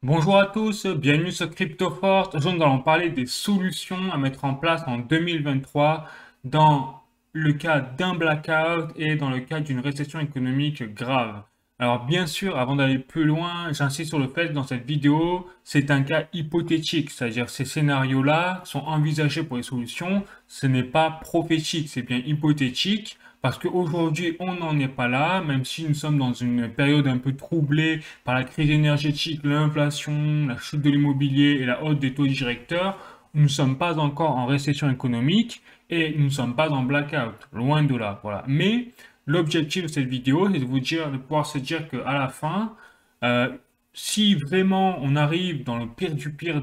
Bonjour à tous, bienvenue sur CryptoFort. Aujourd'hui, nous allons parler des solutions à mettre en place en 2023 dans le cas d'un blackout et dans le cas d'une récession économique grave. Alors bien sûr, avant d'aller plus loin, j'insiste sur le fait que dans cette vidéo, c'est un cas hypothétique, c'est-à-dire ces scénarios-là sont envisagés pour les solutions, ce n'est pas prophétique, c'est bien hypothétique. Parce qu'aujourd'hui, on n'en est pas là, même si nous sommes dans une période un peu troublée par la crise énergétique, l'inflation, la chute de l'immobilier et la hausse des taux directeurs, nous ne sommes pas encore en récession économique et nous ne sommes pas en blackout, loin de là. Voilà. Mais l'objectif de cette vidéo, c'est de vous dire, de pouvoir se dire qu'à la fin, euh, si vraiment on arrive dans le pire du pire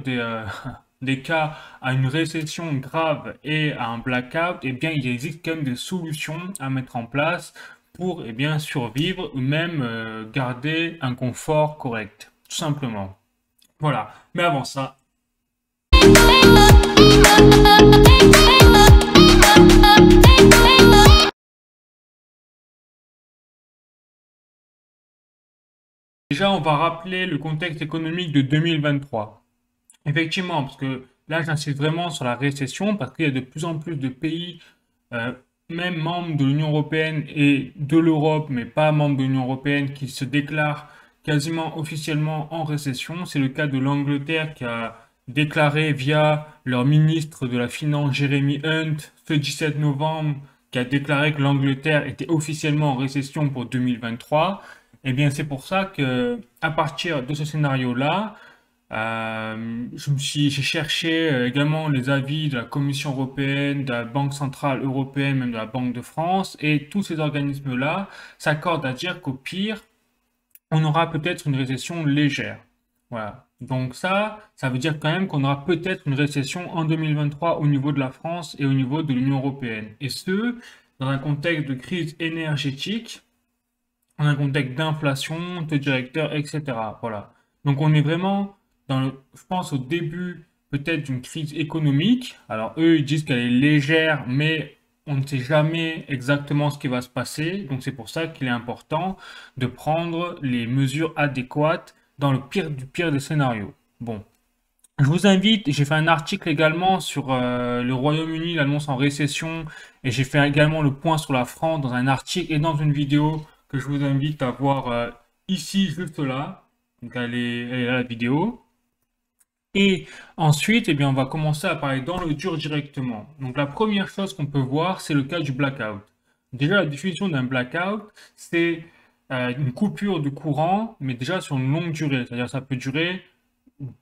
des cas à une récession grave et à un blackout, eh bien, il existe quand même des solutions à mettre en place pour eh bien, survivre ou même garder un confort correct, tout simplement. Voilà. Mais avant ça, déjà, on va rappeler le contexte économique de 2023. Effectivement, parce que là, j'insiste vraiment sur la récession, parce qu'il y a de plus en plus de pays, euh, même membres de l'Union européenne et de l'Europe, mais pas membres de l'Union européenne, qui se déclarent quasiment officiellement en récession. C'est le cas de l'Angleterre qui a déclaré via leur ministre de la Finance, Jeremy Hunt, ce 17 novembre, qui a déclaré que l'Angleterre était officiellement en récession pour 2023. Eh bien, c'est pour ça que, à partir de ce scénario-là, j'ai cherché également les avis de la Commission européenne, de la Banque centrale européenne, même de la Banque de France, et tous ces organismes-là s'accordent à dire qu'au pire, on aura peut-être une récession légère. Voilà. Donc ça veut dire quand même qu'on aura peut-être une récession en 2023 au niveau de la France et au niveau de l'Union européenne. Et ce, dans un contexte de crise énergétique, dans un contexte d'inflation, taux directeur, etc. Voilà. Donc on est vraiment je pense au début peut-être d'une crise économique. Alors eux, ils disent qu'elle est légère, mais on ne sait jamais exactement ce qui va se passer. Donc c'est pour ça qu'il est important de prendre les mesures adéquates dans le pire du pire des scénarios. Bon, je vous invite, j'ai fait un article également sur le Royaume-Uni, l'annonce en récession, et j'ai fait également le point sur la France dans un article et dans une vidéo que je vous invite à voir ici, juste là. Donc elle est là la vidéo. Et ensuite, eh bien, on va commencer à parler dans le dur directement. Donc la première chose qu'on peut voir, c'est le cas du blackout. Déjà, la définition d'un blackout, c'est une coupure de courant, mais déjà sur une longue durée. C'est-à-dire ça peut durer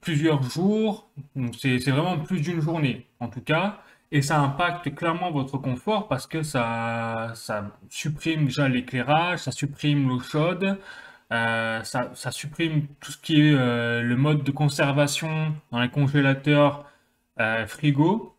plusieurs jours, donc c'est vraiment plus d'une journée en tout cas, et ça impacte clairement votre confort parce que ça supprime déjà l'éclairage, ça supprime l'eau chaude, ça supprime tout ce qui est le mode de conservation dans les congélateurs, frigo,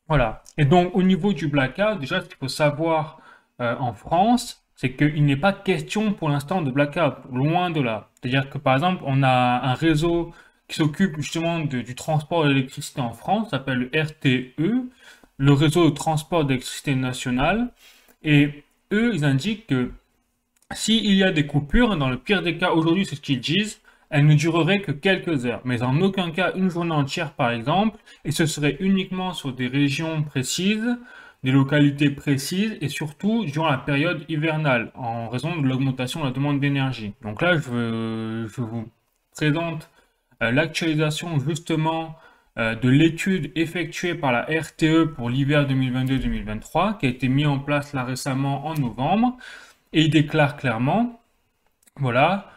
voilà. Et donc au niveau du blackout, déjà ce qu'il faut savoir en France, c'est qu'il n'est pas question pour l'instant de blackout, loin de là. C'est-à-dire que par exemple, on a un réseau qui s'occupe justement du transport d'électricité en France, s'appelle le RTE, le réseau de transport d'électricité nationale. Et eux, ils indiquent que s'il y a des coupures, dans le pire des cas, aujourd'hui, c'est ce qu'ils disent, elles ne dureraient que quelques heures, mais en aucun cas une journée entière, par exemple, et ce serait uniquement sur des régions précises, des localités précises, et surtout durant la période hivernale, en raison de l'augmentation de la demande d'énergie. Donc là, je vous présente l'actualisation justement de l'étude effectuée par la RTE pour l'hiver 2022-2023, qui a été mise en place là récemment en novembre. Et il déclare clairement, voilà,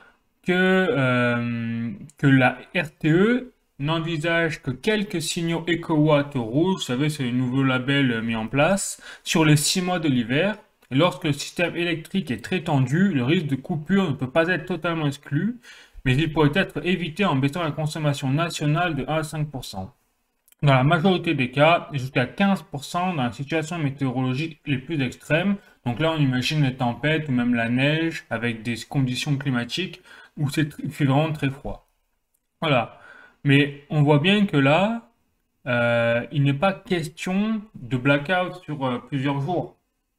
que la RTE n'envisage que quelques signaux EcoWatt rouges, vous savez, c'est le nouveau label mis en place, sur les 6 mois de l'hiver. Et lorsque le système électrique est très tendu, le risque de coupure ne peut pas être totalement exclu, mais il pourrait être évité en baissant la consommation nationale de 1 à 5%. Dans la majorité des cas, jusqu'à 15% dans la situation météorologique les plus extrêmes. Donc là, on imagine les tempêtes ou même la neige avec des conditions climatiques où il fait vraiment très froid. Voilà. Mais on voit bien que là, il n'est pas question de blackout sur plusieurs jours.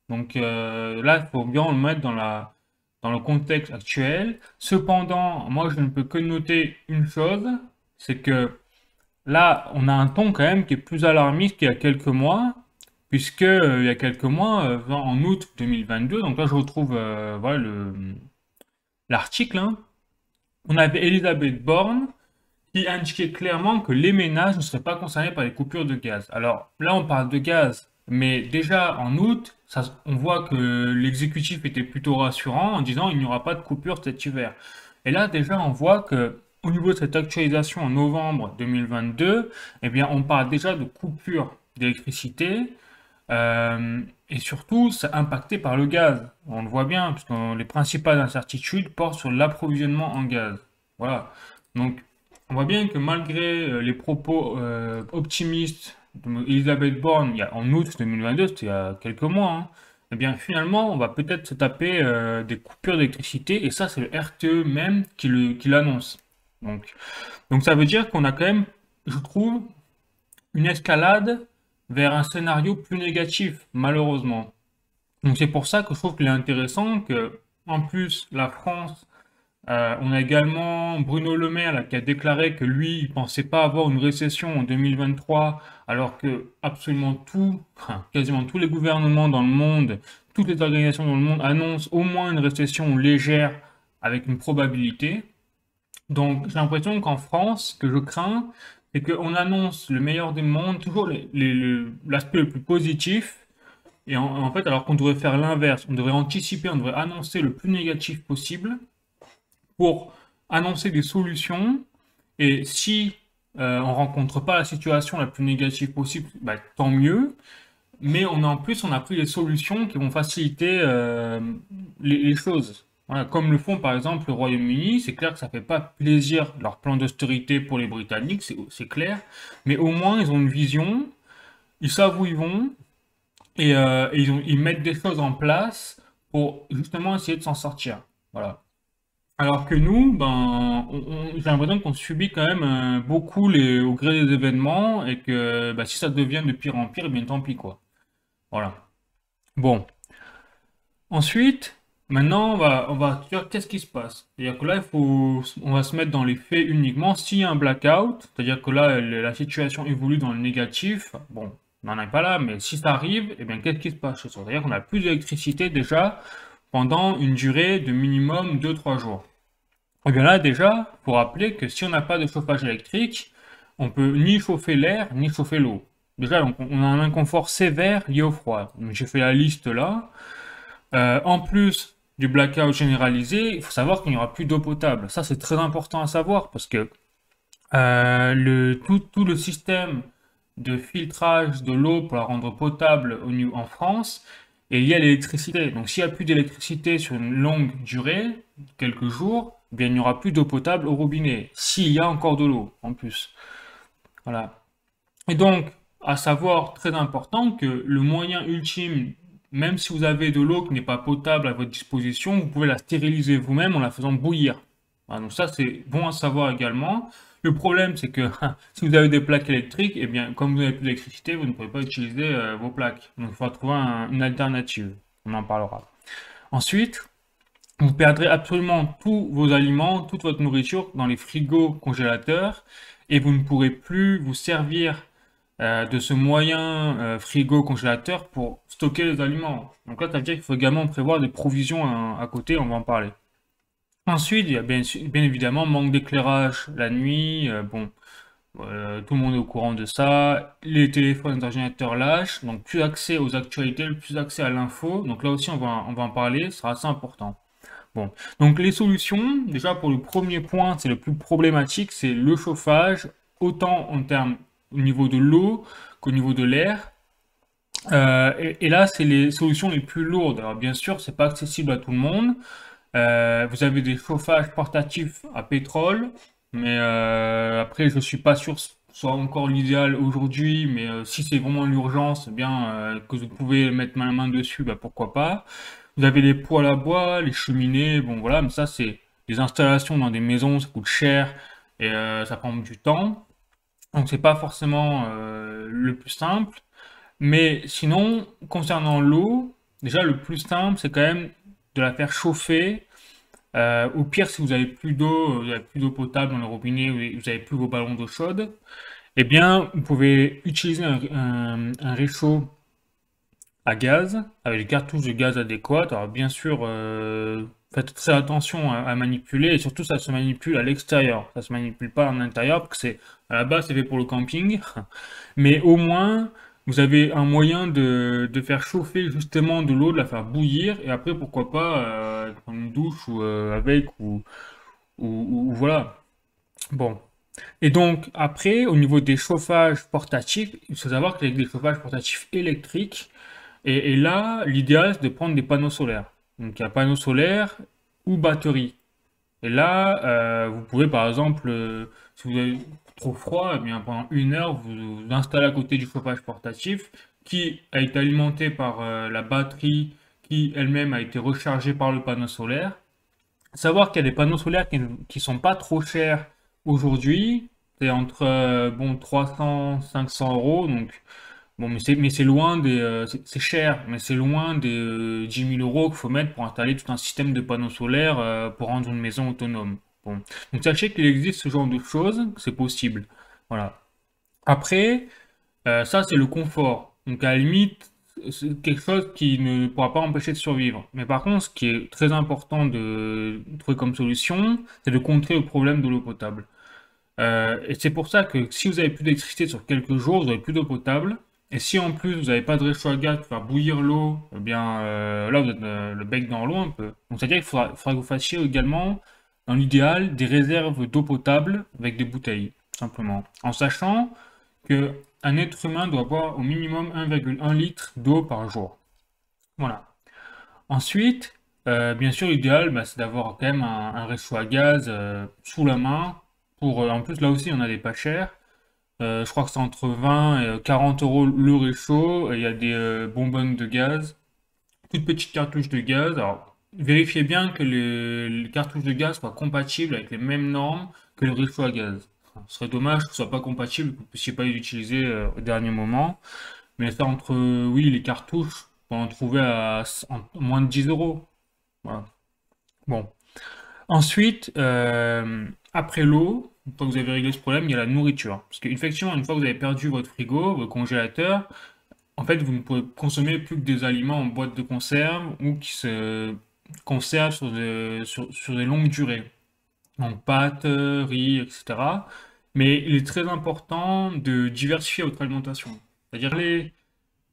Donc là, il faut bien le mettre dans le contexte actuel. Cependant, moi, je ne peux que noter une chose, c'est que là, on a un ton quand même qui est plus alarmiste qu'il y a quelques mois, puisque il y a quelques mois, en août 2022, donc là, je retrouve voilà, l'article, hein, on avait Elisabeth Borne qui indiquait clairement que les ménages ne seraient pas concernés par les coupures de gaz. Alors là, on parle de gaz, mais déjà en août, on voit que l'exécutif était plutôt rassurant en disant il n'y aura pas de coupure cet hiver. Et là, déjà, on voit que au niveau de cette actualisation en novembre 2022, eh bien, on parle déjà de coupure d'électricité. Et surtout, c'est impacté par le gaz. On le voit bien, parce que les principales incertitudes portent sur l'approvisionnement en gaz. Voilà. Donc, on voit bien que malgré les propos optimistes d'Elisabeth Borne en août 2022, c'était il y a quelques mois, hein, eh bien finalement, on va peut-être se taper des coupures d'électricité, et ça, c'est le RTE même qui l'annonce. Donc, donc ça veut dire qu'on a quand même, je trouve, une escalade vers un scénario plus négatif, malheureusement. Donc c'est pour ça que je trouve qu'il est intéressant que, en plus, la France, on a également Bruno Le Maire là, qui a déclaré que lui, il pensait pas avoir une récession en 2023, alors que absolument tout, enfin, quasiment tous les gouvernements dans le monde, toutes les organisations dans le monde annoncent au moins une récession légère avec une probabilité. Donc j'ai l'impression qu'en France, ce que je crains, c'est qu'on annonce le meilleur des mondes, toujours l'aspect le plus positif, et en fait, alors qu'on devrait faire l'inverse, on devrait anticiper, on devrait annoncer le plus négatif possible pour annoncer des solutions. Et si on rencontre pas la situation la plus négative possible, bah, tant mieux. Mais en plus, on a pris les solutions qui vont faciliter les choses. Voilà, comme le font par exemple le Royaume-Uni, c'est clair que ça fait pas plaisir leur plan d'austérité pour les Britanniques, c'est clair. Mais au moins, ils ont une vision, ils savent où ils vont, et ils mettent des choses en place pour justement essayer de s'en sortir. Voilà. Alors que nous, ben, j'ai l'impression qu'on subit quand même beaucoup au gré des événements et que bah, si ça devient de pire en pire, eh bien tant pis quoi. Voilà. Bon. Ensuite, maintenant, on va dire qu'est-ce qui se passe. C'est-à-dire que là, on va se mettre dans les faits uniquement. S'il y a un blackout, c'est-à-dire que là, la situation évolue dans le négatif, bon, on n'en est pas là, mais si ça arrive, eh bien, qu'est-ce qui se passe? C'est-à-dire qu'on a plus d'électricité déjà pendant une durée de minimum 2-3 jours. Eh bien là, déjà, faut rappeler que si on n'a pas de chauffage électrique, on peut ni chauffer l'air, ni chauffer l'eau. Déjà, donc, on a un inconfort sévère lié au froid. Donc, j'ai fait la liste là. En plus du blackout généralisé, il faut savoir qu'il n'y aura plus d'eau potable. Ça, c'est très important à savoir parce que tout le système de filtrage de l'eau pour la rendre potable en France est lié à l'électricité. Donc, s'il n'y a plus d'électricité sur une longue durée, quelques jours, eh bien, il n'y aura plus d'eau potable au robinet. S'il y a encore de l'eau, en plus. Voilà. Et donc, à savoir, très important, que le moyen ultime, même si vous avez de l'eau qui n'est pas potable à votre disposition, vous pouvez la stériliser vous-même en la faisant bouillir. Voilà, donc ça, c'est bon à savoir également. Le problème, c'est que si vous avez des plaques électriques, eh bien, comme vous n'avez plus d'électricité, vous ne pouvez pas utiliser vos plaques. Donc, il faudra trouver une alternative. On en parlera. Ensuite, vous perdrez absolument tous vos aliments, toute votre nourriture dans les frigos congélateurs et vous ne pourrez plus vous servir de ce moyen frigo congélateur pour stocker les aliments. Donc là, ça veut dire qu'il faut également prévoir des provisions à côté, on va en parler. Ensuite, il y a bien évidemment manque d'éclairage la nuit. Bon, tout le monde est au courant de ça. Les téléphones, les ordinateurs lâchent, donc plus accès aux actualités, plus accès à l'info. Donc là aussi, on va en parler, ce sera assez important. Bon, donc les solutions, déjà pour le premier point, c'est le plus problématique, c'est le chauffage, autant en termes au niveau de l'eau qu'au niveau de l'air. Et là, c'est les solutions les plus lourdes. Alors bien sûr, c'est pas accessible à tout le monde. Vous avez des chauffages portatifs à pétrole, mais après, je suis pas sûr que ce soit encore l'idéal aujourd'hui, mais si c'est vraiment l'urgence, eh bien que vous pouvez mettre la main dessus, bah, pourquoi pas. Vous avez les poêles à bois, les cheminées, bon voilà, mais ça c'est des installations dans des maisons, ça coûte cher et ça prend du temps. Donc c'est pas forcément le plus simple. Mais sinon, concernant l'eau, déjà le plus simple, c'est quand même de la faire chauffer Au pire, si vous avez plus d'eau, vous avez plus d'eau potable dans le robinet, ou vous avez plus vos ballons d'eau chaude, eh bien, vous pouvez utiliser un réchaud à gaz, avec des cartouches de gaz adéquates. Alors bien sûr, faites très attention à manipuler, et surtout ça se manipule à l'extérieur, ça se manipule pas en intérieur, parce que c'est à la base c'est fait pour le camping, mais au moins vous avez un moyen de faire chauffer justement de l'eau, de la faire bouillir, et après pourquoi pas prendre une douche ou avec, ou voilà. Bon. Et donc, après, au niveau des chauffages portatifs, il faut savoir qu'avec des chauffages portatifs électriques, et là, l'idéal, c'est de prendre des panneaux solaires. Donc, il y a panneaux solaires ou batterie. Et là, vous pouvez, par exemple, si vous avez trop froid, eh bien, pendant 1 heure, vous installez à côté du chauffage portatif qui a été alimenté par la batterie qui elle-même a été rechargée par le panneau solaire. Savoir qu'il y a des panneaux solaires qui sont pas trop chers aujourd'hui. C'est entre bon 300 500 euros. Donc bon, mais c'est loin des c'est cher, mais c'est loin des 10 000 euros qu'il faut mettre pour installer tout un système de panneaux solaires pour rendre une maison autonome. Bon, donc sachez qu'il existe ce genre de choses, que c'est possible. Voilà. Après, ça, c'est le confort. Donc, à la limite, c'est quelque chose qui ne pourra pas empêcher de survivre. Mais par contre, ce qui est très important de trouver comme solution, c'est de contrer le problème de l'eau potable. Et c'est pour ça que si vous avez plus d'électricité sur quelques jours, vous avez plus d'eau potable. Et si en plus vous n'avez pas de réchaud à gaz pour faire bouillir l'eau, eh bien là vous êtes le bec dans l'eau un peu. Donc c'est-à-dire qu'il faudra que vous fassiez également, dans l'idéal, des réserves d'eau potable avec des bouteilles, tout simplement. En sachant que un être humain doit boire au minimum 1,1 litre d'eau par jour. Voilà. Ensuite, bien sûr, l'idéal, bah, c'est d'avoir quand même un réchaud à gaz sous la main. En plus, là aussi, on a des pas chers. Je crois que c'est entre 20 et 40 euros le réchaud. Et il y a des bonbonnes de gaz, toutes petites cartouches de gaz. Alors, vérifiez bien que les cartouches de gaz soient compatibles avec les mêmes normes que le réchaud à gaz. Enfin, ce serait dommage que ce soit pas compatible, que vous ne puissiez pas les utiliser au dernier moment. Mais ça, entre, oui, les cartouches, on peut en trouver en moins de 10 euros. Voilà. Bon. Ensuite, après l'eau, une fois que vous avez réglé ce problème, il y a la nourriture. Parce qu'effectivement, une fois que vous avez perdu votre frigo, votre congélateur, en fait, vous ne pouvez consommer plus que des aliments en boîte de conserve ou qui se conservent sur des longues durées. Donc pâtes, riz, etc. Mais il est très important de diversifier votre alimentation. C'est-à-dire,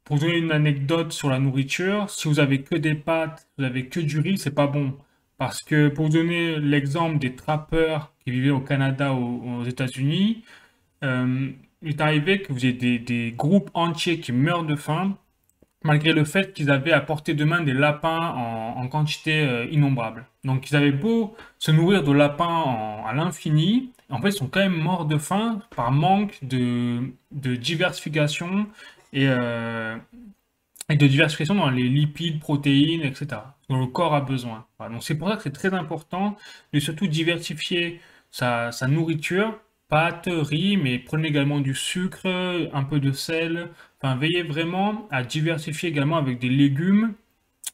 pour vous donner une anecdote sur la nourriture, si vous avez que des pâtes, vous avez que du riz, c'est pas bon. Parce que pour vous donner l'exemple des trappeurs qui vivaient au Canada ou aux États-Unis, il est arrivé que vous ayez des groupes entiers qui meurent de faim, malgré le fait qu'ils avaient à portée de main des lapins en quantité innombrable. Donc ils avaient beau se nourrir de lapins à l'infini, en fait ils sont quand même morts de faim par manque de diversification et, euh, et de diversification dans les lipides, protéines, etc. dont le corps a besoin. Voilà. Donc c'est pour ça que c'est très important de surtout diversifier sa nourriture, pâtes, riz, mais prenez également du sucre, un peu de sel. Enfin, veillez vraiment à diversifier également avec des légumes,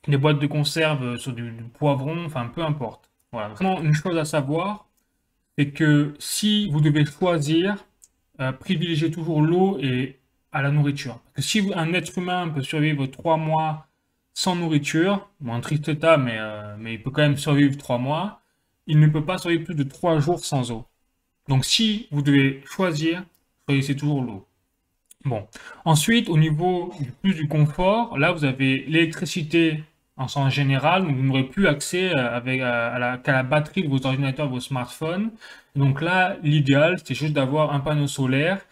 des boîtes de conserve sur du poivron, enfin peu importe. Voilà. Vraiment, une chose à savoir, c'est que si vous devez choisir, privilégiez toujours l'eau et à la nourriture. Parce que si un être humain peut survivre 3 mois sans nourriture, bon, un triste état, mais il peut quand même survivre 3 mois, il ne peut pas survivre plus de 3 jours sans eau. Donc si vous devez choisir, choisissez toujours l'eau. Bon. Ensuite, au niveau plus du confort, là vous avez l'électricité en sens général, donc vous n'aurez plus accès qu'à la batterie de vos ordinateurs, de vos smartphones. Donc là, l'idéal, c'est juste d'avoir un panneau solaire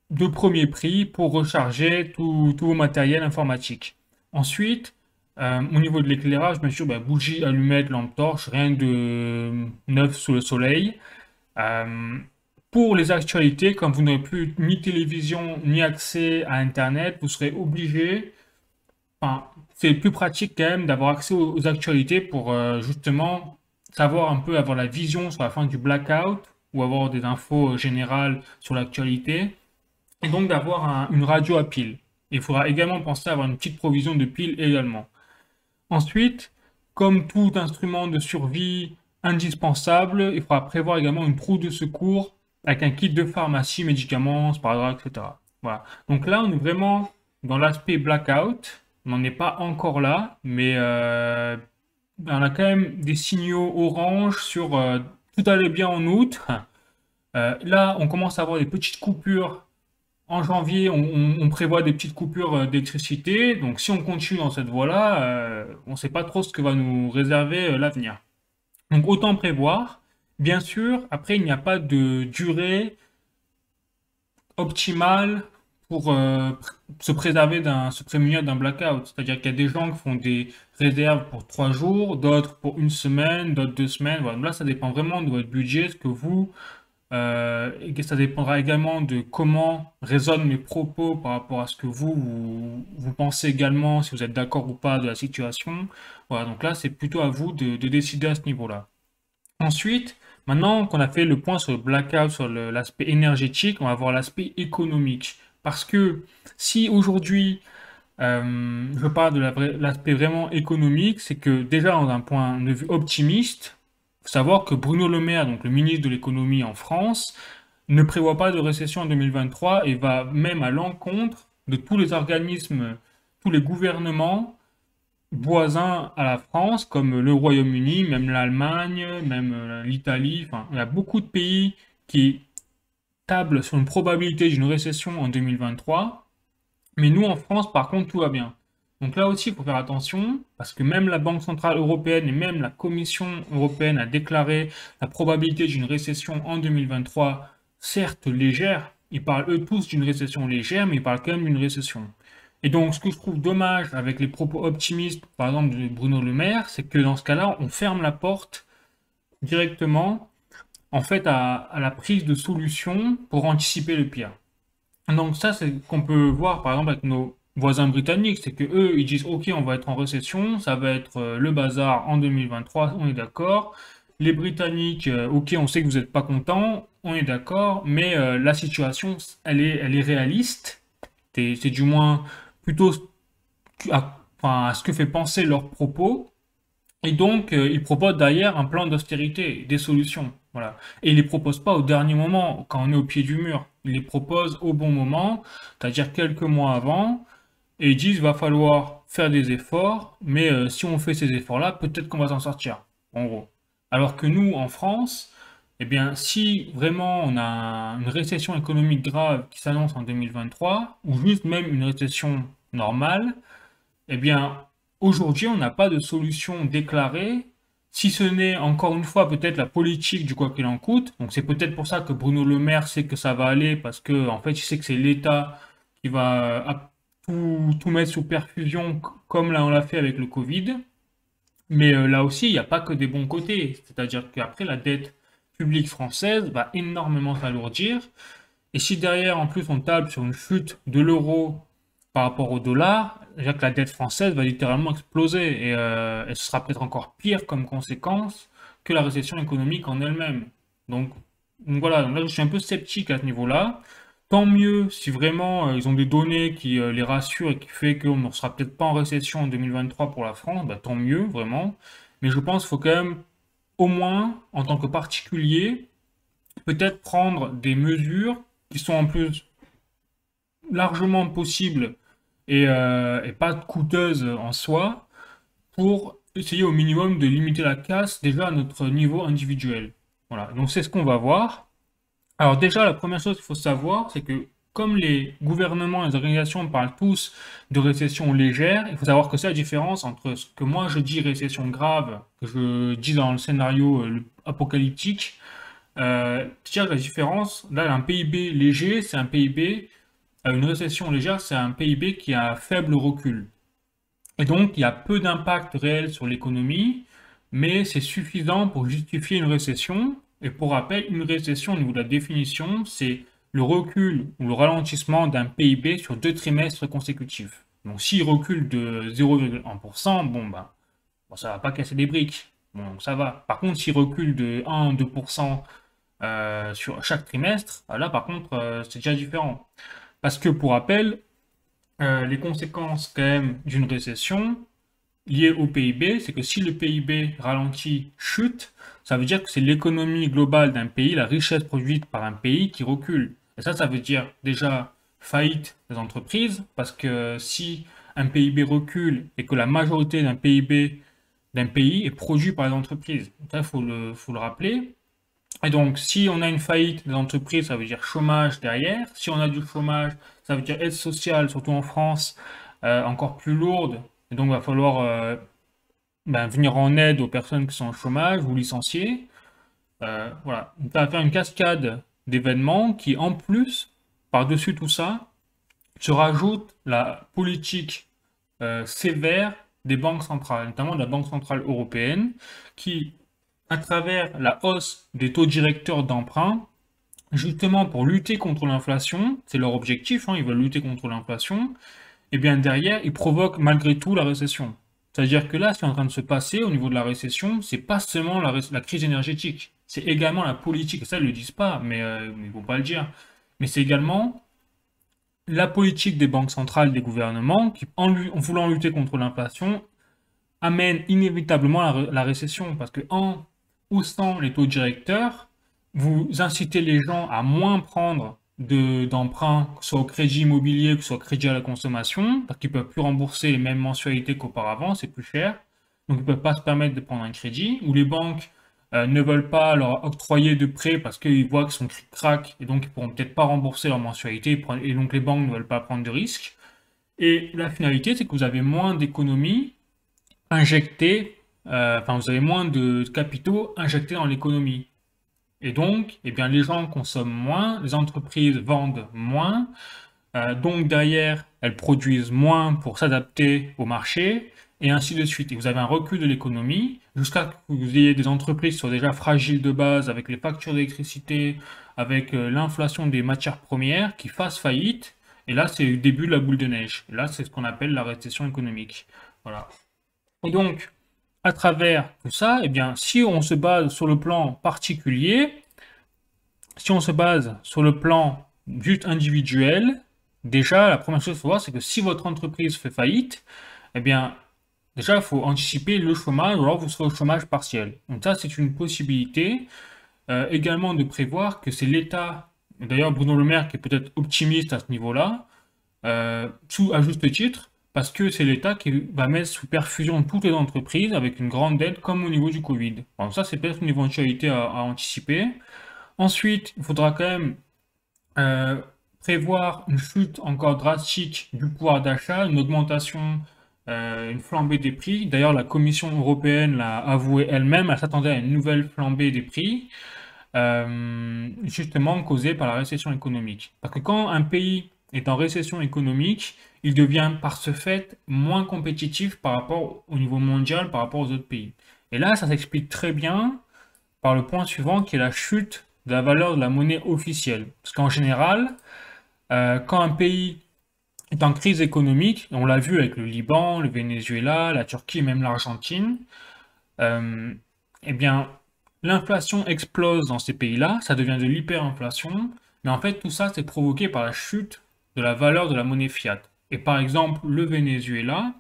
de premier prix pour recharger tout vos matériels informatiques. Ensuite, au niveau de l'éclairage, bien sûr, bah, bougie, allumette, lampe torche, rien de neuf sous le soleil. Euh, pour les actualités, comme vous n'aurez plus ni télévision ni accès à Internet, vous serez obligé, enfin, c'est plus pratique quand même d'avoir accès aux actualités pour justement savoir un peu, avoir la vision sur la fin du blackout ou avoir des infos générales sur l'actualité et donc d'avoir une radio à pile. Il faudra également penser à avoir une petite provision de piles également. Ensuite, comme tout instrument de survie indispensable, il faudra prévoir également une trousse de secours avec un kit de pharmacie, médicaments, sparadrap, etc. Voilà. Donc là, on est vraiment dans l'aspect blackout. On n'en est pas encore là, mais on a quand même des signaux orange sur tout allait bien en août. Là, on commence à avoir des petites coupures. En janvier, on prévoit des petites coupures d'électricité. Donc, si on continue dans cette voie-là, on ne sait pas trop ce que va nous réserver l'avenir. Donc, autant prévoir. Bien sûr, après, il n'y a pas de durée optimale pour se prémunir d'un blackout. C'est-à-dire qu'il y a des gens qui font des réserves pour 3 jours, d'autres pour une semaine, d'autres 2 semaines. Voilà. Donc là, ça dépend vraiment de votre budget, ce que vous et que ça dépendra également de comment résonnent mes propos par rapport à ce que vous pensez également, si vous êtes d'accord ou pas de la situation. Voilà, donc là, c'est plutôt à vous de décider à ce niveau-là. Ensuite, maintenant qu'on a fait le point sur le blackout, sur l'aspect énergétique, on va voir l'aspect économique. Parce que si aujourd'hui, je parle de l'aspect vraiment économique, c'est que déjà, d'un point de vue optimiste, faut savoir que Bruno Le Maire, donc le ministre de l'économie en France, ne prévoit pas de récession en 2023 et va même à l'encontre de tous les organismes, tous les gouvernements voisins à la France, comme le Royaume-Uni, même l'Allemagne, même l'Italie. Enfin, il y a beaucoup de pays qui tablent sur une probabilité d'une récession en 2023. Mais nous, en France, par contre, tout va bien. Donc là aussi, il faut faire attention, parce que même la Banque Centrale Européenne et même la Commission Européenne a déclaré la probabilité d'une récession en 2023, certes légère. Ils parlent eux tous d'une récession légère, mais ils parlent quand même d'une récession. Et donc, ce que je trouve dommage avec les propos optimistes, par exemple, de Bruno Le Maire, c'est que dans ce cas-là, on ferme la porte directement, en fait, à la prise de solutions pour anticiper le pire. Donc ça, c'est qu'on peut voir par exemple avec nos voisins britanniques, c'est que eux, ils disent OK, on va être en récession, ça va être le bazar en 2023, on est d'accord. Les Britanniques, OK, on sait que vous n'êtes pas contents, on est d'accord, mais la situation, elle est réaliste. C'est du moins plutôt enfin, à ce que fait penser leurs propos. Et donc, ils proposent d'ailleurs un plan d'austérité, des solutions. Voilà. Et ils les proposent pas au dernier moment, quand on est au pied du mur. Ils les proposent au bon moment, c'est-à-dire quelques mois avant, et ils disent va falloir faire des efforts, mais si on fait ces efforts-là, peut-être qu'on va s'en sortir, en gros. Alors que nous, en France, eh bien, si vraiment on a une récession économique grave qui s'annonce en 2023, ou juste même une récession normale, eh bien, aujourd'hui, on n'a pas de solution déclarée, si ce n'est encore une fois peut-être la politique du quoi qu'il en coûte. Donc c'est peut-être pour ça que Bruno Le Maire sait que ça va aller, parce que en fait, il sait que c'est l'État qui va tout mettre sous perfusion, comme là on l'a fait avec le Covid. Mais là aussi, il n'y a pas que des bons côtés. C'est-à-dire qu'après, la dette publique française va énormément s'alourdir. Et si derrière, en plus, on table sur une chute de l'euro par rapport au dollar, déjà que la dette française va littéralement exploser et ce sera peut-être encore pire comme conséquence que la récession économique en elle-même. Donc, donc voilà, donc là je suis un peu sceptique à ce niveau-là. Tant mieux si vraiment ils ont des données qui les rassurent et qui fait qu'on ne sera peut-être pas en récession en 2023 pour la France, bah, tant mieux vraiment. Mais je pense qu'il faut quand même, au moins, en tant que particulier, peut-être prendre des mesures qui sont en plus largement possibles et pas coûteuses en soi pour essayer au minimum de limiter la casse déjà à notre niveau individuel. Voilà, donc c'est ce qu'on va voir. Alors déjà, la première chose qu'il faut savoir, c'est que comme les gouvernements et les organisations parlent tous de récession légère, il faut savoir que c'est la différence entre ce que moi je dis récession grave, que je dis dans le scénario apocalyptique, c'est-à-dire la différence, là un PIB léger, c'est un PIB, une récession légère, c'est un PIB qui a un faible recul. Et donc, il y a peu d'impact réel sur l'économie, mais c'est suffisant pour justifier une récession. Et pour rappel, une récession, au niveau de la définition, c'est le recul ou le ralentissement d'un PIB sur 2 trimestres consécutifs. Donc, s'il recule de 0,1%, bon, ça va pas casser des briques. Bon, donc ça va. Par contre, s'il recule de 1-2% sur chaque trimestre, là, par contre, c'est déjà différent. Parce que, pour rappel, les conséquences quand même d'une récession, lié au PIB, c'est que si le PIB ralentit, chute, ça veut dire que c'est l'économie globale d'un pays, la richesse produite par un pays qui recule. Et ça veut dire déjà faillite des entreprises, parce que si un PIB recule et que la majorité d'un PIB d'un pays est produit par les entreprises, ça, faut le rappeler. Et donc, si on a une faillite des entreprises, ça veut dire chômage derrière. Si on a du chômage, ça veut dire aide sociale, surtout en France, encore plus lourde. Et donc, il va falloir venir en aide aux personnes qui sont au chômage ou licenciées. Voilà. Donc, ça va faire une cascade d'événements qui, en plus, par-dessus tout ça, se rajoute la politique sévère des banques centrales, notamment de la Banque centrale européenne, qui, à travers la hausse des taux directeurs d'emprunt, justement pour lutter contre l'inflation, c'est leur objectif, hein, ils veulent lutter contre l'inflation, et bien derrière, ils provoquent malgré tout la récession. C'est-à-dire que là, ce qui est en train de se passer au niveau de la récession, c'est pas seulement la crise énergétique, c'est également la politique, ça ils le disent pas, mais ils vont pas le dire, mais c'est également la politique des banques centrales, des gouvernements, qui en voulant lutter contre l'inflation, amène inévitablement la récession, parce que en haussant les taux directeurs, vous incitez les gens à moins prendre d'emprunts, que ce soit au crédit immobilier, que ce soit au crédit à la consommation, parce qu'ils ne peuvent plus rembourser les mêmes mensualités qu'auparavant, c'est plus cher. Donc ils ne peuvent pas se permettre de prendre un crédit, ou les banques ne veulent pas leur octroyer de prêts parce qu'ils voient que son cric-crac, et donc ils ne pourront peut-être pas rembourser leur mensualité, et donc les banques ne veulent pas prendre de risques. Et la finalité, c'est que vous avez moins d'économies injectés, vous avez moins de capitaux injectés dans l'économie. Et donc, eh bien, les gens consomment moins, les entreprises vendent moins, donc derrière, elles produisent moins pour s'adapter au marché, et ainsi de suite. Et vous avez un recul de l'économie, jusqu'à ce que vous ayez des entreprises qui sont déjà fragiles de base, avec les factures d'électricité, avec l'inflation des matières premières, qui fassent faillite, et là, c'est le début de la boule de neige. Et là, c'est ce qu'on appelle la récession économique. Voilà. Et donc, à travers tout ça, eh bien, si on se base sur le plan particulier, si on se base sur le plan juste individuel, déjà, la première chose qu'il faut voir, c'est que si votre entreprise fait faillite, eh bien, déjà, il faut anticiper le chômage, ou alors vous serez au chômage partiel. Donc ça, c'est une possibilité. Également de prévoir que c'est l'État, d'ailleurs Bruno Le Maire qui est peut-être optimiste à ce niveau-là, à juste titre, parce que c'est l'État qui va mettre sous perfusion toutes les entreprises avec une grande aide comme au niveau du Covid. Donc ça, c'est peut-être une éventualité à anticiper. Ensuite, il faudra quand même prévoir une chute encore drastique du pouvoir d'achat, une augmentation, une flambée des prix. D'ailleurs, la Commission européenne l'a avoué elle-même, elle s'attendait à une nouvelle flambée des prix, justement causée par la récession économique. Parce que quand un pays est en récession économique, il devient par ce fait moins compétitif par rapport au niveau mondial, par rapport aux autres pays. Et là, ça s'explique très bien par le point suivant qui est la chute de la valeur de la monnaie officielle. Parce qu'en général, quand un pays est en crise économique, et on l'a vu avec le Liban, le Venezuela, la Turquie et même l'Argentine, eh bien, l'inflation explose dans ces pays-là, ça devient de l'hyperinflation, mais en fait, tout ça, c'est provoqué par la chute de la valeur de la monnaie fiat. Et par exemple, le Venezuela,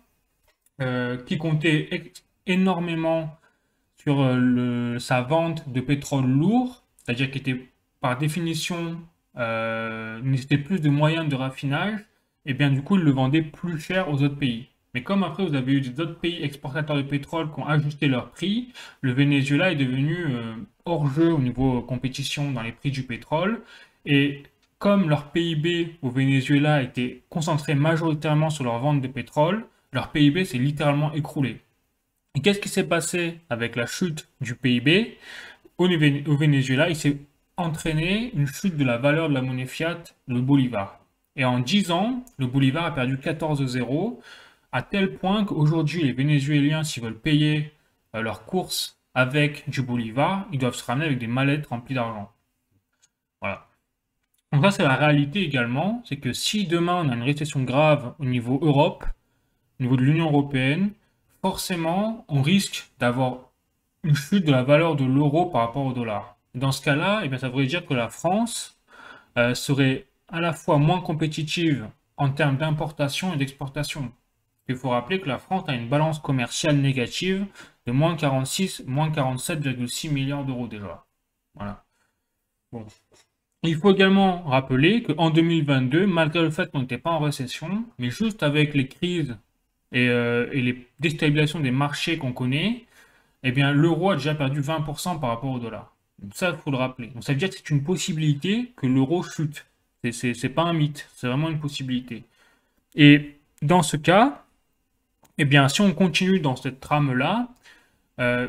qui comptait énormément sur sa vente de pétrole lourd, c'est-à-dire qui était par définition nécessitait plus de moyens de raffinage, et bien du coup il le vendait plus cher aux autres pays. Mais comme après vous avez eu des autres pays exportateurs de pétrole qui ont ajusté leur prix, le Venezuela est devenu hors jeu au niveau compétition dans les prix du pétrole. Et comme leur PIB au Venezuela était concentré majoritairement sur leur vente de pétrole, leur PIB s'est littéralement écroulé. Et qu'est-ce qui s'est passé avec la chute du PIB au Venezuela? Il s'est entraîné une chute de la valeur de la monnaie fiat, le bolivar. Et en 10 ans, le bolivar a perdu 14,0, à tel point qu'aujourd'hui, les Vénézuéliens, s'ils veulent payer leurs courses avec du bolivar, ils doivent se ramener avec des mallettes remplies d'argent. Voilà. Donc ça, c'est la réalité également, c'est que si demain on a une récession grave au niveau Europe, au niveau de l'Union européenne, forcément, on risque d'avoir une chute de la valeur de l'euro par rapport au dollar. Dans ce cas-là, eh bien, ça voudrait dire que la France serait à la fois moins compétitive en termes d'importation et d'exportation. Il faut rappeler que la France a une balance commerciale négative de moins 46, moins 47,6 milliards d'euros déjà. Voilà. Bon. Il faut également rappeler qu'en 2022, malgré le fait qu'on n'était pas en récession, mais juste avec les crises et les déstabilisations des marchés qu'on connaît, eh bien, l'euro a déjà perdu 20% par rapport au dollar. Donc ça, il faut le rappeler. Donc ça veut dire que c'est une possibilité que l'euro chute. C'est pas un mythe, c'est vraiment une possibilité. Et dans ce cas, eh bien, si on continue dans cette trame-là,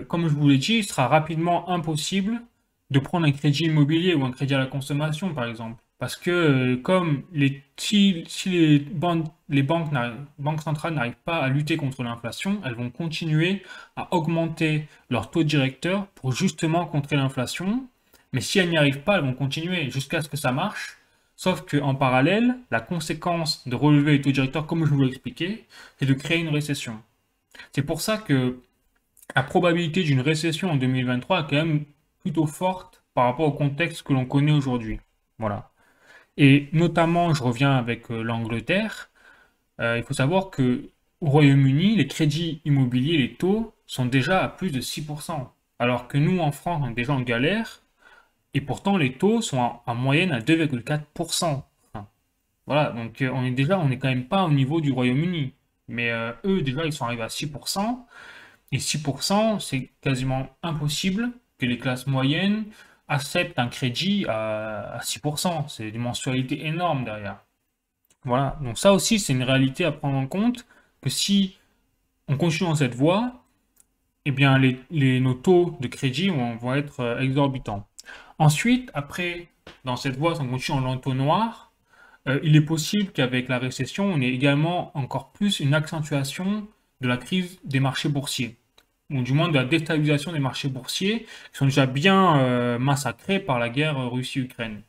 comme je vous l'ai dit, il sera rapidement impossible de prendre un crédit immobilier ou un crédit à la consommation, par exemple. Parce que comme si banques centrales n'arrivent pas à lutter contre l'inflation, elles vont continuer à augmenter leur taux directeur pour justement contrer l'inflation. Mais si elles n'y arrivent pas, elles vont continuer jusqu'à ce que ça marche. Sauf qu'en parallèle, la conséquence de relever les taux directeurs, comme je vous l'ai expliqué, c'est de créer une récession. C'est pour ça que la probabilité d'une récession en 2023 est quand même plutôt forte par rapport au contexte que l'on connaît aujourd'hui. Voilà. Et notamment, je reviens avec l'Angleterre. Il faut savoir que au Royaume-Uni, les crédits immobiliers, les taux sont déjà à plus de 6%. Alors que nous, en France, on est déjà en galère. Et pourtant, les taux sont en moyenne à 2,4%. Enfin, voilà, donc on est quand même pas au niveau du Royaume-Uni. Mais eux, déjà, ils sont arrivés à 6%. Et 6%, c'est quasiment impossible que les classes moyennes acceptent un crédit à 6%. C'est une mensualité énorme derrière. Voilà, donc ça aussi, c'est une réalité à prendre en compte, que si on continue dans cette voie, eh bien, nos taux de crédit vont être exorbitants. Ensuite, après, dans cette voie, si on continue en l'entonnoir, il est possible qu'avec la récession, on ait également encore plus une accentuation de la crise des marchés boursiers, ou du moins de la déstabilisation des marchés boursiers, qui sont déjà bien massacrés par la guerre Russie-Ukraine.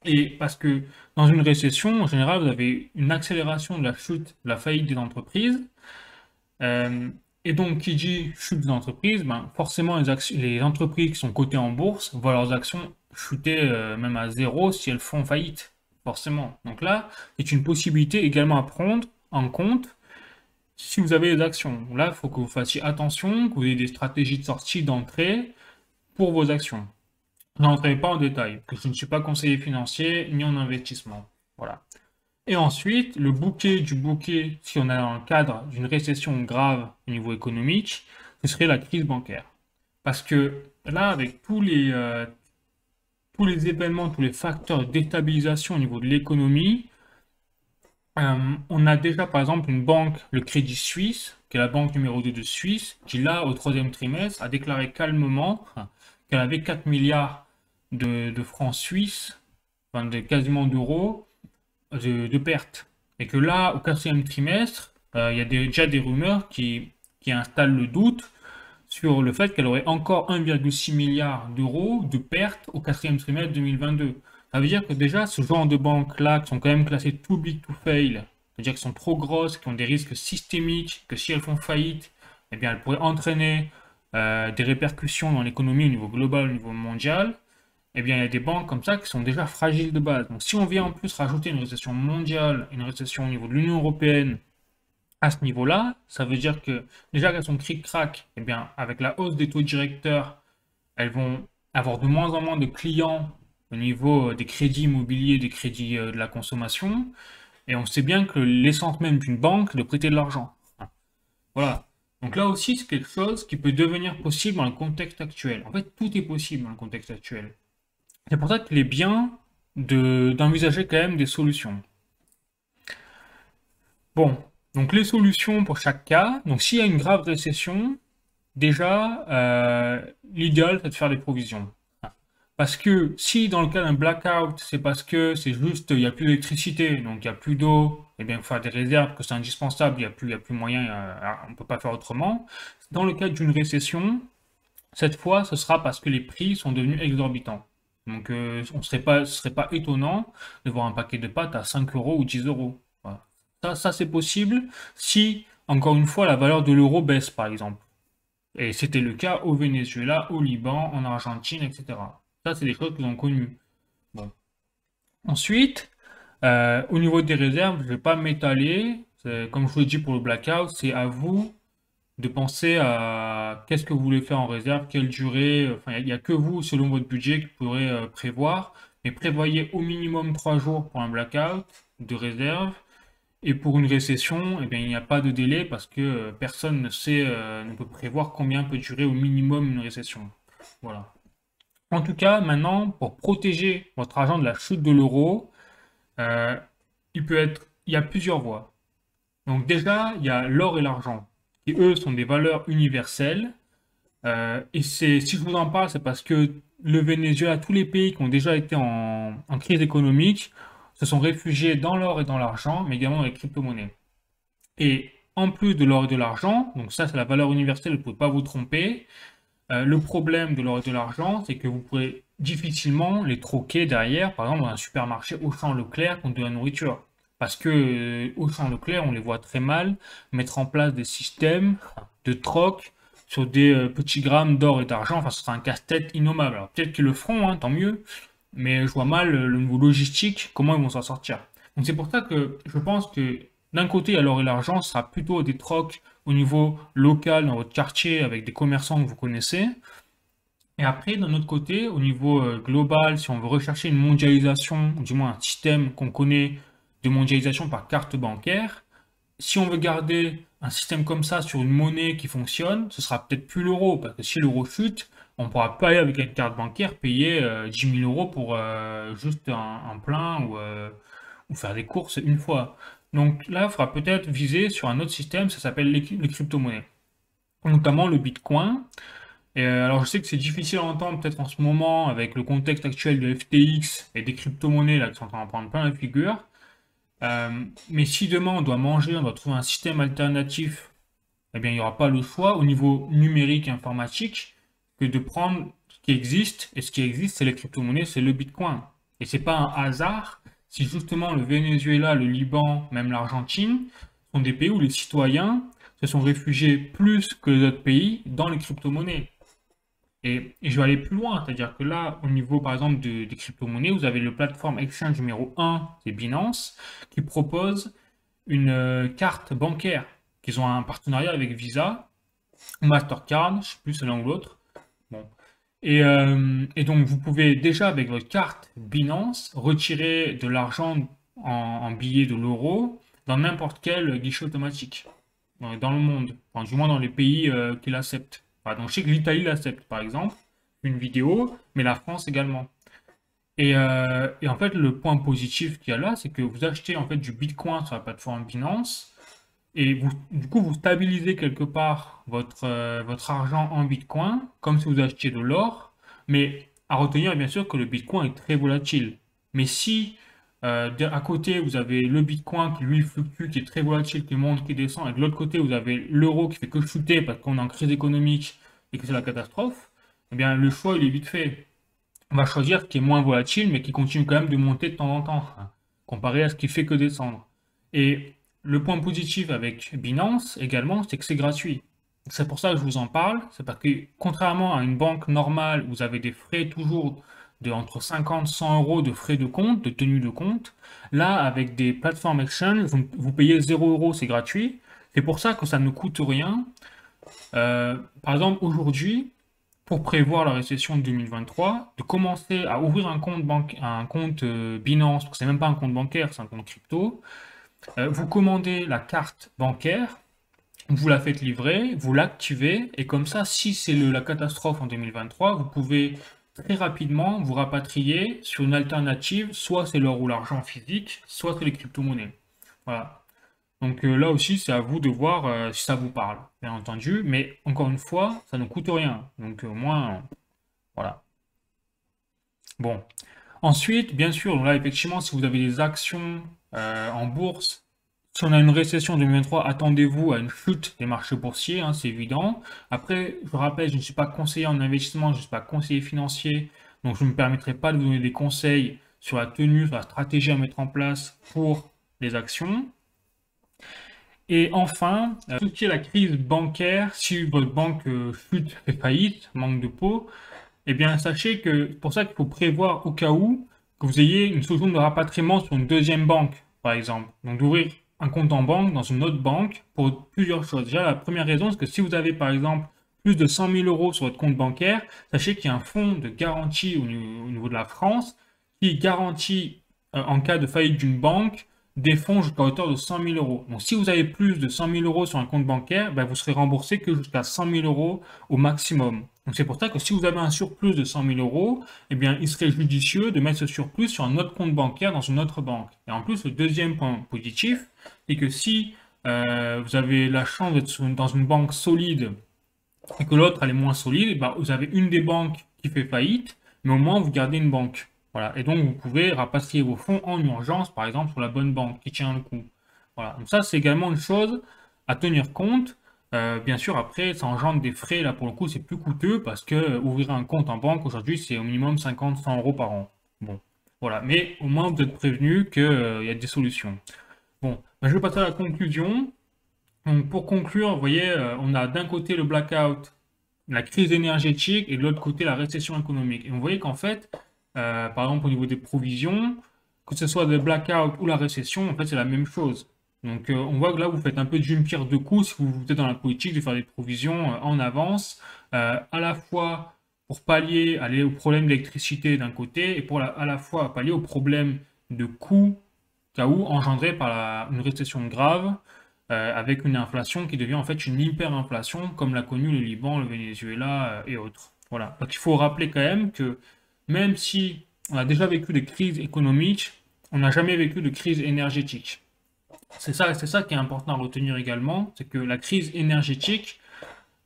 Et parce que dans une récession, en général, vous avez une accélération de la chute, de la faillite des entreprises. Euh, et donc, qui dit chute des entreprises, ben, forcément, les entreprises qui sont cotées en bourse voient leurs actions chuter même à zéro si elles font faillite, forcément. Donc là, c'est une possibilité également à prendre en compte si vous avez des actions. Là, il faut que vous fassiez attention, que vous ayez des stratégies de sortie, d'entrée pour vos actions. Je n'entrerai pas en détail, parce que je ne suis pas conseiller financier ni en investissement. Voilà. Et ensuite, le bouquet du bouquet, si on est dans le cadre d'une récession grave au niveau économique, ce serait la crise bancaire. Parce que là, avec tous les événements, tous les facteurs de déstabilisation au niveau de l'économie, on a déjà par exemple une banque, le Crédit Suisse, qui est la banque numéro 2 de Suisse, qui là, au troisième trimestre, a déclaré calmement qu'elle avait 4 milliards de francs suisses, enfin quasiment d'euros, de pertes. Et que là, au quatrième trimestre, il y a déjà des rumeurs qui installent le doute sur le fait qu'elle aurait encore 1,6 milliard d'euros de pertes au quatrième trimestre 2022. Ça veut dire que déjà, ce genre de banques-là, qui sont quand même classées too big to fail, c'est-à-dire qu'elles sont trop grosses, qui ont des risques systémiques, que si elles font faillite, eh bien, elles pourraient entraîner des répercussions dans l'économie au niveau global, au niveau mondial. Eh bien, il y a des banques comme ça qui sont déjà fragiles de base. Donc, si on vient en plus rajouter une récession mondiale, une récession au niveau de l'Union européenne, à ce niveau-là, ça veut dire que déjà qu'elles sont cric-crac, eh bien, avec la hausse des taux directeurs, elles vont avoir de moins en moins de clients au niveau des crédits immobiliers, des crédits de la consommation. Et on sait bien que l'essence même d'une banque, c'est de prêter de l'argent. Voilà. Donc là aussi, c'est quelque chose qui peut devenir possible dans le contexte actuel. En fait, tout est possible dans le contexte actuel. C'est pour ça qu'il est bien d'envisager quand même des solutions. Bon, donc les solutions pour chaque cas. Donc s'il y a une grave récession, déjà, l'idéal, c'est de faire des provisions. Parce que si dans le cas d'un blackout, c'est parce que c'est juste, il n'y a plus d'électricité, donc il n'y a plus d'eau, eh bien il faut faire des réserves, que c'est indispensable, il y a plus moyen, on ne peut pas faire autrement. Dans le cas d'une récession, cette fois, ce sera parce que les prix sont devenus exorbitants. Donc ce serait pas étonnant de voir un paquet de pâtes à 5 euros ou 10 euros. Voilà. Ça c'est possible si, encore une fois, la valeur de l'euro baisse, par exemple. Et c'était le cas au Venezuela, au Liban, en Argentine, etc. Ça, c'est des choses qu'ils ont connues. Bon. Ensuite, au niveau des réserves, je ne vais pas m'étaler Comme je vous l'ai dit pour le blackout, c'est à vous de penser à qu'est-ce que vous voulez faire en réserve, quelle durée. Enfin, il n'y a que vous, selon votre budget, qui pourrez prévoir. Mais prévoyez au minimum 3 jours pour un blackout de réserve. Et pour une récession, eh bien, il n'y a pas de délai parce que personne ne peut prévoir combien peut durer au minimum une récession. Voilà. En tout cas, maintenant, pour protéger votre argent de la chute de l'euro, euh, il y a plusieurs voies. Donc déjà, il y a l'or et l'argent, qui eux sont des valeurs universelles. Si je vous en parle, c'est parce que le Venezuela, tous les pays qui ont déjà été en crise économique, se sont réfugiés dans l'or et dans l'argent, mais également dans les crypto-monnaies. Et en plus de l'or et de l'argent, donc ça c'est la valeur universelle, vous ne pouvez pas vous tromper. Le problème de l'or et de l'argent, c'est que vous pourrez difficilement les troquer derrière, par exemple dans un supermarché Auchan Leclerc contre de la nourriture. Parce que Auchan Leclerc, on les voit très mal mettre en place des systèmes de troc sur des petits grammes d'or et d'argent. Enfin, ce sera un casse-tête innommable. Alors peut-être qu'ils le feront, hein, tant mieux. Mais je vois mal le niveau logistique, comment ils vont s'en sortir. Donc c'est pour ça que je pense que d'un côté, il y a l'or et l'argent, ce sera plutôt des trocs au niveau local dans votre quartier avec des commerçants que vous connaissez. Et après, d'un autre côté, au niveau global, si on veut rechercher une mondialisation, ou du moins un système qu'on connaît de mondialisation par carte bancaire, si on veut garder un système comme ça sur une monnaie qui fonctionne, ce sera peut-être plus l'euro, parce que si l'euro chute, on ne pourra pas aller avec une carte bancaire payer 10 000 euros pour juste un plein ou faire des courses une fois. Donc là, il faudra peut-être viser sur un autre système, ça s'appelle les crypto-monnaies, notamment le Bitcoin. Alors je sais que c'est difficile à entendre peut-être en ce moment avec le contexte actuel de FTX et des crypto-monnaies là qui sont en train de prendre plein la figure. Mais si demain on doit manger, on doit trouver un système alternatif, eh bien il n'y aura pas le choix au niveau numérique et informatique que de prendre ce qui existe. Et ce qui existe, c'est les crypto-monnaies, c'est le Bitcoin. Et c'est pas un hasard si justement le Venezuela, le Liban, même l'Argentine sont des pays où les citoyens se sont réfugiés plus que les autres pays dans les crypto-monnaies. Et je vais aller plus loin, c'est-à-dire que là, au niveau par exemple des crypto-monnaies, vous avez le plateforme exchange numéro un, c'est Binance, qui propose une carte bancaire, qu'ils ont un partenariat avec Visa ou Mastercard, je ne sais plus c'est l'un ou l'autre. Bon. Et donc vous pouvez déjà avec votre carte Binance retirer de l'argent en billets de l'euro dans n'importe quel guichet automatique dans le monde, enfin, du moins dans les pays qui l'acceptent. Donc je sais que l'Italie l'accepte par exemple, une vidéo, mais la France également. Et en fait, le point positif qu'il y a là, c'est que vous achetez en fait du Bitcoin sur la plateforme Binance et du coup, vous stabilisez quelque part votre argent en Bitcoin, comme si vous achetiez de l'or. Mais à retenir, bien sûr, que le Bitcoin est très volatile. Mais si à côté, vous avez le Bitcoin qui lui fluctue, qui est très volatile, qui monte, qui descend, et de l'autre côté, vous avez l'euro qui fait que chuter parce qu'on est en crise économique et que c'est la catastrophe, eh bien, le choix, il est vite fait. On va choisir ce qui est moins volatile, mais qui continue quand même de monter de temps en temps, hein, comparé à ce qui fait que descendre. Et le point positif avec Binance également, c'est que c'est gratuit. C'est pour ça que je vous en parle, c'est parce que contrairement à une banque normale, vous avez des frais toujours de entre 50 et 100 euros de frais de compte, de tenue de compte. Là, avec des plateformes exchange, vous payez 0 euros, c'est gratuit. C'est pour ça que ça ne coûte rien. Par exemple, aujourd'hui, pour prévoir la récession de 2023, de commencer à ouvrir un compte Binance, parce que c'est même pas un compte bancaire, c'est un compte crypto. Vous commandez la carte bancaire, vous la faites livrer, vous l'activez, et comme ça, si c'est la catastrophe en 2023, vous pouvez très rapidement vous rapatrier sur une alternative, soit c'est l'or ou l'argent physique, soit c'est les crypto-monnaies. Voilà. Donc là aussi, c'est à vous de voir si ça vous parle, bien entendu. Mais encore une fois, ça ne coûte rien. Donc au moins, voilà. Bon. Ensuite, bien sûr, là, effectivement, si vous avez des actions en bourse, si on a une récession en 2023, attendez-vous à une chute des marchés boursiers, hein, c'est évident. Après, je rappelle, je ne suis pas conseiller en investissement, je ne suis pas conseiller financier, donc je ne me permettrai pas de vous donner des conseils sur la tenue, sur la stratégie à mettre en place pour les actions. Et enfin, tout ce qui est la crise bancaire, si votre banque chute, fait faillite, manque de peau, eh bien sachez que c'est pour ça qu'il faut prévoir au cas où que vous ayez une solution de rapatriement sur une deuxième banque, par exemple. Donc d'ouvrir un compte en banque dans une autre banque pour plusieurs choses. Déjà, la première raison, c'est que si vous avez par exemple plus de 100 000 euros sur votre compte bancaire, sachez qu'il y a un fonds de garantie au niveau de la France qui garantit en cas de faillite d'une banque des fonds jusqu'à hauteur de 100 000 euros. Donc si vous avez plus de 100 000 euros sur un compte bancaire, ben, vous serez remboursé que jusqu'à 100 000 euros au maximum. Donc c'est pour ça que si vous avez un surplus de 100 000 euros, eh bien il serait judicieux de mettre ce surplus sur un autre compte bancaire dans une autre banque. Et en plus, le deuxième point positif, c'est que si vous avez la chance d'être dans une banque solide et que l'autre elle est moins solide, bah, vous avez une des banques qui fait faillite, mais au moins vous gardez une banque. Voilà. Et donc vous pouvez rapatrier vos fonds en urgence, par exemple, sur la bonne banque qui tient le coup. Voilà. Donc ça, c'est également une chose à tenir compte. Bien sûr, après, ça engendre des frais. Là, pour le coup, c'est plus coûteux parce que ouvrir un compte en banque aujourd'hui, c'est au minimum 50-100 euros par an. Bon, voilà. Mais au moins, vous êtes prévenu qu'il y a des solutions. Bon, ben, je vais passer à la conclusion. Donc, pour conclure, vous voyez, on a d'un côté le blackout, la crise énergétique, et de l'autre côté la récession économique. Et vous voyez qu'en fait, par exemple au niveau des provisions, que ce soit le blackout ou la récession, en fait c'est la même chose. Donc on voit que là vous faites un peu d'une pierre deux coups si vous êtes dans la politique de faire des provisions en avance, à la fois pour pallier aller au problème d'électricité d'un côté et pour à la fois pallier au problème de coûts cas où engendré par une récession grave avec une inflation qui devient en fait une hyperinflation comme l'a connu le Liban, le Venezuela et autres. Voilà. Donc il faut rappeler quand même que même si on a déjà vécu des crises économiques, on n'a jamais vécu de crise énergétique. C'est ça qui est important à retenir également, c'est que la crise énergétique,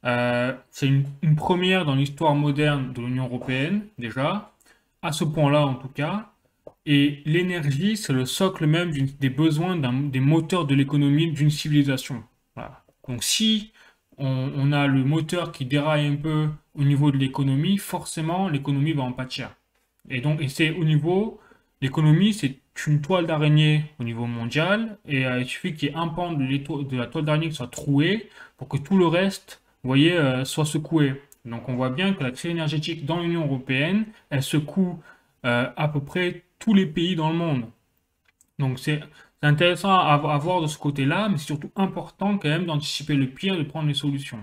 c'est une première dans l'histoire moderne de l'Union européenne, déjà, à ce point-là en tout cas, et l'énergie, c'est le socle même des besoins des moteurs de l'économie d'une civilisation. Voilà. Donc si on a le moteur qui déraille un peu au niveau de l'économie, forcément l'économie va en pâtir. Et donc, et c'est au niveau, l'économie, c'est une toile d'araignée au niveau mondial, et il suffit qu'il y ait un pan de la toile d'araignée qui soit troué pour que tout le reste, vous voyez, soit secoué. Donc on voit bien que la crise énergétique dans l'Union européenne, elle secoue à peu près tous les pays dans le monde. Donc c'est intéressant à voir de ce côté-là, mais c'est surtout important quand même d'anticiper le pire, de prendre les solutions.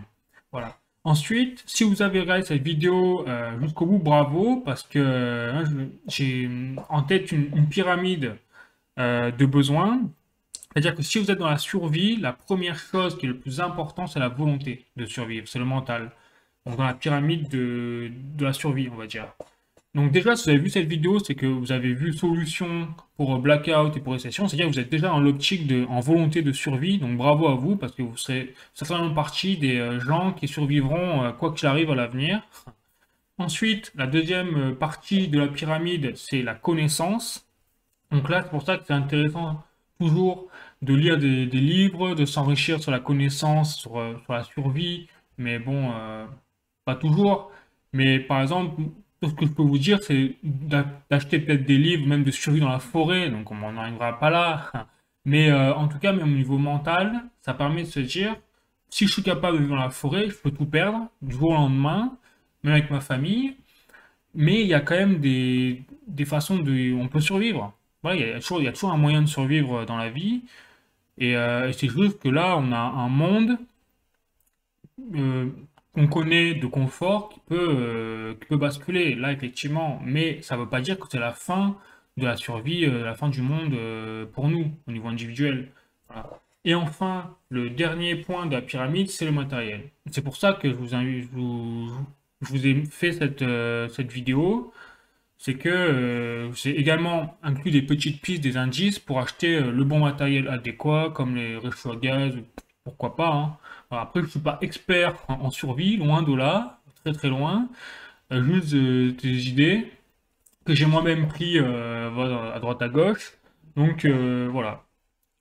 Voilà. Ensuite, si vous avez regardé cette vidéo jusqu'au bout, bravo, parce que j'ai en tête une pyramide de besoins. C'est-à-dire que si vous êtes dans la survie, la première chose qui est le plus important, c'est la volonté de survivre, c'est le mental. Donc dans la pyramide de la survie, on va dire. Donc déjà, si vous avez vu cette vidéo, c'est que vous avez vu solution pour blackout et pour récession, c'est-à-dire que vous êtes déjà dans l'optique en volonté de survie, donc bravo à vous, parce que vous serez certainement partie des gens qui survivront quoi qu'il arrive à l'avenir. Ensuite, la deuxième partie de la pyramide, c'est la connaissance. Donc là, c'est pour ça que c'est intéressant toujours de lire des livres, de s'enrichir sur la connaissance, sur la survie, mais bon, pas toujours. Mais par exemple, tout ce que je peux vous dire, c'est d'acheter peut-être des livres, même de survie dans la forêt, donc on n'en arrivera pas là. Mais en tout cas, même au niveau mental, ça permet de se dire, si je suis capable de vivre dans la forêt, je peux tout perdre du jour au lendemain, même avec ma famille. Mais il y a quand même des façons on peut survivre. Voilà, il y a toujours un moyen de survivre dans la vie. Et c'est juste que là, on a un monde euh, qu'on connaît de confort qui peut basculer, là, effectivement. Mais ça ne veut pas dire que c'est la fin de la survie, la fin du monde pour nous, au niveau individuel. Voilà. Et enfin, le dernier point de la pyramide, c'est le matériel. C'est pour ça que je vous ai fait cette vidéo. C'est que j'ai également inclus des petites pistes, des indices pour acheter le bon matériel adéquat, comme les réchauds à gaz, pourquoi pas. Hein. Alors après, je ne suis pas expert en survie, loin de là, très très loin. Juste des idées que j'ai moi-même pris voilà, à droite à gauche. Donc voilà.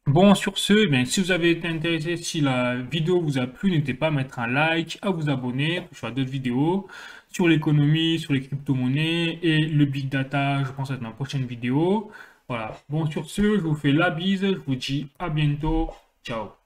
Bon, sur ce, eh bien, si vous avez été intéressé, si la vidéo vous a plu, n'hésitez pas à mettre un like, à vous abonner. Je ferai d'autres vidéos sur l'économie, sur les crypto-monnaies et le big data. Je pense être ma prochaine vidéo. Voilà. Bon, sur ce, je vous fais la bise. Je vous dis à bientôt. Ciao.